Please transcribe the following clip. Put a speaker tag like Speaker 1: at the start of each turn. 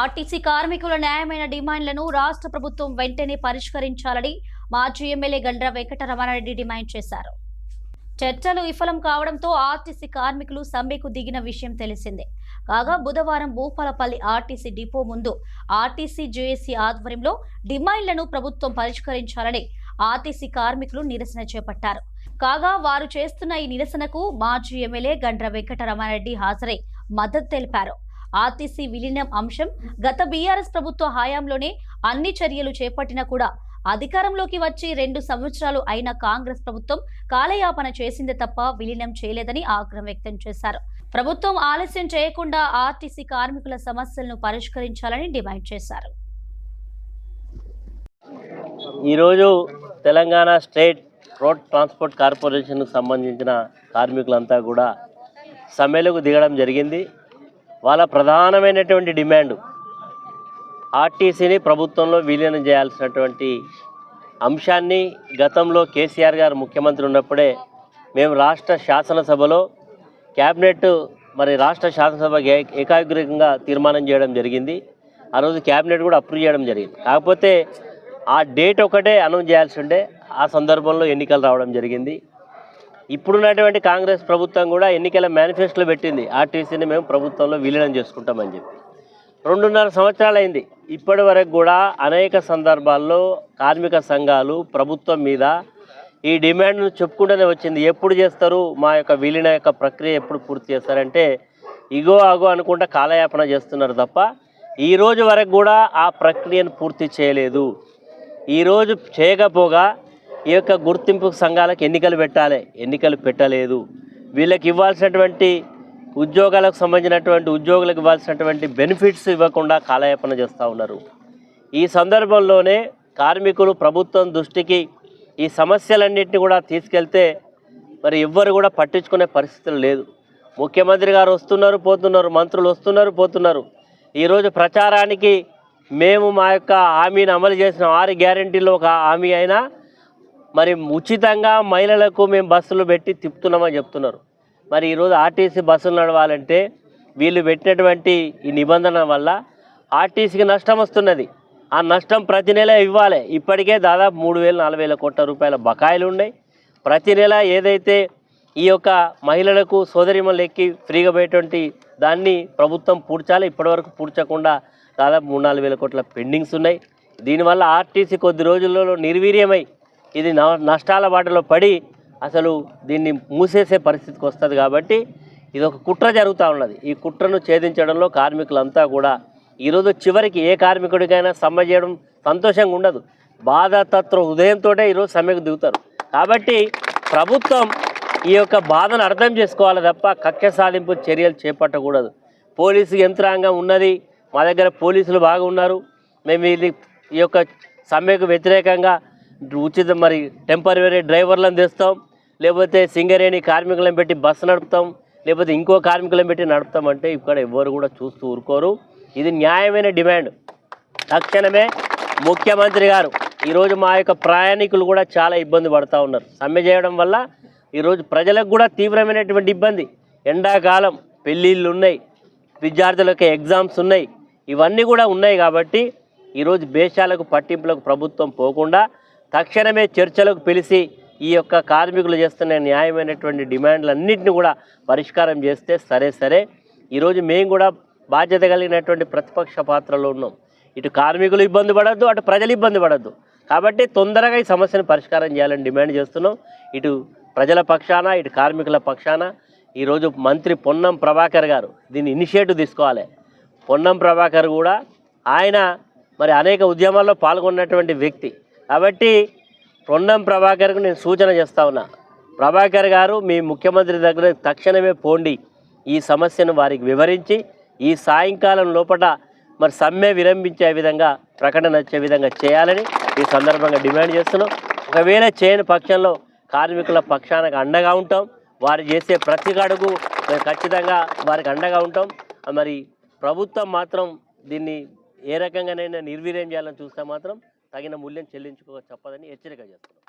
Speaker 1: RTC కార్మికుల న్యాయమైన డిమాండ్లను రాష్ట్ర ప్రభుత్వం వెంటనే పరిష్కరించాలని మాజీ ఎమ్మెల్యే గండ్ర వెంకటరమణారెడ్డి డిమాండ్ చేశారు. చర్చలు విఫలం కావడంతో ఆర్టీసీ కార్మికులు సమ్మెకు దిగిన విషయం తెలిసిందే. కాగా బుధవారం భూపాలపల్లి ఆర్టీసీ డిపో ముందు ఆర్టీసీ జేఏసీ ఆధ్వర్యంలో డిమాండ్లను ప్రభుత్వం పరిష్కరించాలని ఆర్టీసీ కార్మికులు నిరసన చేపట్టారు. కాగా వారు చేస్తున్న ఈ నిరసనకు మాజీ ఎమ్మెల్యే గండ్ర వెంకటరమణారెడ్డి హాజరై మద్దతు తెలిపారు. ఆర్టీసీ విలీనం అంశం గత బీఆర్ఎస్ ప్రభుత్వ హయాంలోనే అన్ని చర్యలు చేపట్టినా కూడా అధికారంలోకి వచ్చి 2 సంవత్సరాలు అయిన కాంగ్రెస్ ప్రభుత్వం కాలయాపన చేసిందే తప్ప విలీనం చేయలేదని ఆగ్రహం వ్యక్తం చేశారు. ప్రభుత్వం ఆలస్యం చేయకుండా ఆర్టీసీ కార్మికుల సమస్యలను పరిష్కరించాలని డిమాండ్ చేశారు.
Speaker 2: ఈరోజు తెలంగాణ స్టేట్ రోడ్ ట్రాన్స్పోర్ట్ కార్పొరేషన్కు సంబంధించిన కార్మికులంతా కూడా సమ్మెలకు దిగడం జరిగింది. వాళ్ళ ప్రధానమైనటువంటి డిమాండ్ ఆర్టీసీని ప్రభుత్వంలో విలీనం చేయాల్సినటువంటి అంశాన్ని గతంలో కేసీఆర్ గారు ముఖ్యమంత్రి ఉన్నప్పుడే మేము రాష్ట్ర శాసనసభలో క్యాబినెట్ రాష్ట్ర శాసనసభ ఏకాగ్రంగా తీర్మానం చేయడం జరిగింది. ఆ రోజు క్యాబినెట్ కూడా అప్రూవ్ చేయడం జరిగింది. కాకపోతే ఆ డేట్ ఒకటే అనౌన్స్ చేయాల్సి ఉండే, ఆ సందర్భంలో ఎన్నికలు రావడం జరిగింది. ఇప్పుడున్నటువంటి కాంగ్రెస్ ప్రభుత్వం కూడా ఎన్నికల మేనిఫెస్టోలో పెట్టింది ఆర్టీసీని మేము ప్రభుత్వంలో విలీనం చేసుకుంటామని చెప్పి. 2.5 సంవత్సరాలు అయింది. ఇప్పటి వరకు కూడా అనేక సందర్భాల్లో కార్మిక సంఘాలు ప్రభుత్వం మీద ఈ డిమాండ్ను చెప్పుకుంటూనే వచ్చింది. ఎప్పుడు చేస్తారు, మా యొక్క విలీన యొక్క ప్రక్రియ ఎప్పుడు పూర్తి చేస్తారంటే ఇగో అగో అనుకుంటా కాలయాపన చేస్తున్నారు తప్ప ఈరోజు వరకు కూడా ఆ ప్రక్రియను పూర్తి చేయలేదు. ఈరోజు చేయకపోగా ఈ యొక్క గుర్తింపు సంఘాలకు ఎన్నికలు పెట్టాలి, ఎన్నికలు పెట్టలేదు. వీళ్ళకి ఇవ్వాల్సినటువంటి ఉద్యోగాలకు సంబంధించినటువంటి ఉద్యోగులకు ఇవ్వాల్సినటువంటి బెనిఫిట్స్ ఇవ్వకుండా కాలయాపన చేస్తూ ఉన్నారు. ఈ సందర్భంలోనే కార్మికులు ప్రభుత్వం దృష్టికి ఈ సమస్యలన్నింటినీ కూడా తీసుకెళ్తే ఎవ్వరు కూడా పట్టించుకునే పరిస్థితులు లేదు. ముఖ్యమంత్రి గారు వస్తున్నారు పోతున్నారు, మంత్రులు వస్తున్నారు పోతున్నారు. ఈరోజు ప్రచారానికి మేము మా యొక్క హామీని అమలు చేసిన 6 గ్యారెంటీల్లో ఒక హామీ అయినా ఉచితంగా మహిళలకు మేము బస్సులు పెట్టి తిప్పుతున్నామని చెప్తున్నారు. ఈరోజు ఆర్టీసీ బస్సులు నడవాలంటే వీళ్ళు పెట్టినటువంటి ఈ నిబంధన వల్ల ఆర్టీసీకి నష్టం వస్తున్నది. ఆ నష్టం ప్రతి నెల ఇవ్వాలి. ఇప్పటికే దాదాపు 3,000-4,000 కోట్ల రూపాయల బకాయిలు ఉన్నాయి. ప్రతి నెల ఏదైతే ఈ యొక్క మహిళలకు సోదరిమణులు ఎక్కి ఫ్రీగా పోయేటువంటి దాన్ని ప్రభుత్వం పూడ్చాలి. ఇప్పటివరకు పూడ్చకుండా దాదాపు 3,000-4,000 కోట్ల పెండింగ్స్ ఉన్నాయి. దీనివల్ల ఆర్టీసీ కొద్ది రోజుల్లో నిర్వీర్యమై ఇది నష్టాల బాటలో పడి అసలు దీన్ని మూసేసే పరిస్థితికి వస్తుంది. కాబట్టి ఇది ఒక కుట్ర జరుగుతూ ఉన్నది. ఈ కుట్రను ఛేదించడంలో కార్మికులంతా కూడా ఈరోజు చివరికి ఏ కార్మికుడికైనా సమ్మె చేయడం సంతోషంగా ఉండదు. బాధాతత్వ హృదయంతో ఈరోజు సమ్మెకు దిగుతారు. కాబట్టి ప్రభుత్వం ఈ యొక్క బాధను అర్థం చేసుకోవాలి తప్ప కక్ష సాధింపు చర్యలు చేపట్టకూడదు. పోలీసు యంత్రాంగం ఉన్నది, మా దగ్గర పోలీసులు బాగా ఉన్నారు. మేము ఈ యొక్క సమ్మెకు వ్యతిరేకంగా ఉచిత టెంపరరీ డ్రైవర్లను తెస్తాం, లేకపోతే సింగరేణి కార్మికులను పెట్టి బస్సు నడుపుతాం, లేకపోతే ఇంకో కార్మికులను పెట్టి నడుపుతాం అంటే ఇక్కడ ఎవరు కూడా చూస్తూ ఊరుకోరు. ఇది న్యాయమైన డిమాండ్. తక్షణమే ముఖ్యమంత్రి గారు ఈరోజు మా యొక్క ప్రయాణికులు కూడా చాలా ఇబ్బంది పడుతూ ఉన్నారు. సమ్మె చేయడం వల్ల ఈరోజు ప్రజలకు కూడా తీవ్రమైనటువంటి ఇబ్బంది. ఎండాకాలం, పెళ్ళిళ్ళు ఉన్నాయి, విద్యార్థులకు ఎగ్జామ్స్ ఉన్నాయి, ఇవన్నీ కూడా ఉన్నాయి. కాబట్టి ఈరోజు బేషాలకు పట్టింపులకు ప్రభుత్వం పోకుండా తక్షణమే చర్చలకు పిలిచి ఈ యొక్క కార్మికులు చేస్తున్న న్యాయమైనటువంటి డిమాండ్లన్నింటినీ కూడా పరిష్కారం చేస్తే సరే. ఈరోజు మేము కూడా బాధ్యత కలిగినటువంటి ప్రతిపక్ష పాత్రలో ఉన్నాం. ఇటు కార్మికులు ఇబ్బంది పడద్దు, అటు ప్రజలు ఇబ్బంది పడద్దు. కాబట్టి తొందరగా ఈ సమస్యను పరిష్కారం చేయాలని డిమాండ్ చేస్తున్నాం. ఇటు ప్రజల పక్షాన, ఇటు కార్మికుల పక్షాన ఈరోజు మంత్రి పొన్నం ప్రభాకర్ గారు దీన్ని ఇనిషియేటివ్ తీసుకోవాలి. పొన్నం ప్రభాకర్ కూడా ఆయన అనేక ఉద్యమాల్లో పాల్గొన్నటువంటి వ్యక్తి. కాబట్టి పొన్నం ప్రభాకర్కు నేను సూచన చేస్తా ఉన్నా, ప్రభాకర్ గారు మీ ముఖ్యమంత్రి దగ్గర తక్షణమే పోండి, ఈ సమస్యను వారికి వివరించి ఈ సాయంకాలం లోపల సమ్మె విరంభించే విధంగా ప్రకటన వచ్చే విధంగా చేయాలని ఈ సందర్భంగా డిమాండ్ చేస్తున్నాం. ఒకవేళ చేయని పక్షంలో కార్మికుల పక్షానికి అండగా ఉంటాం. వారు చేసే ప్రతి అడుగు ఖచ్చితంగా వారికి అండగా ఉంటాం. ప్రభుత్వం మాత్రం దీన్ని ఏ రకంగానైనా నిర్వీర్యం చేయాలని చూస్తే మాత్రం తగిన మూల్యం చెల్లించుకో తప్పదని హెచ్చరిక చేస్తున్నాం.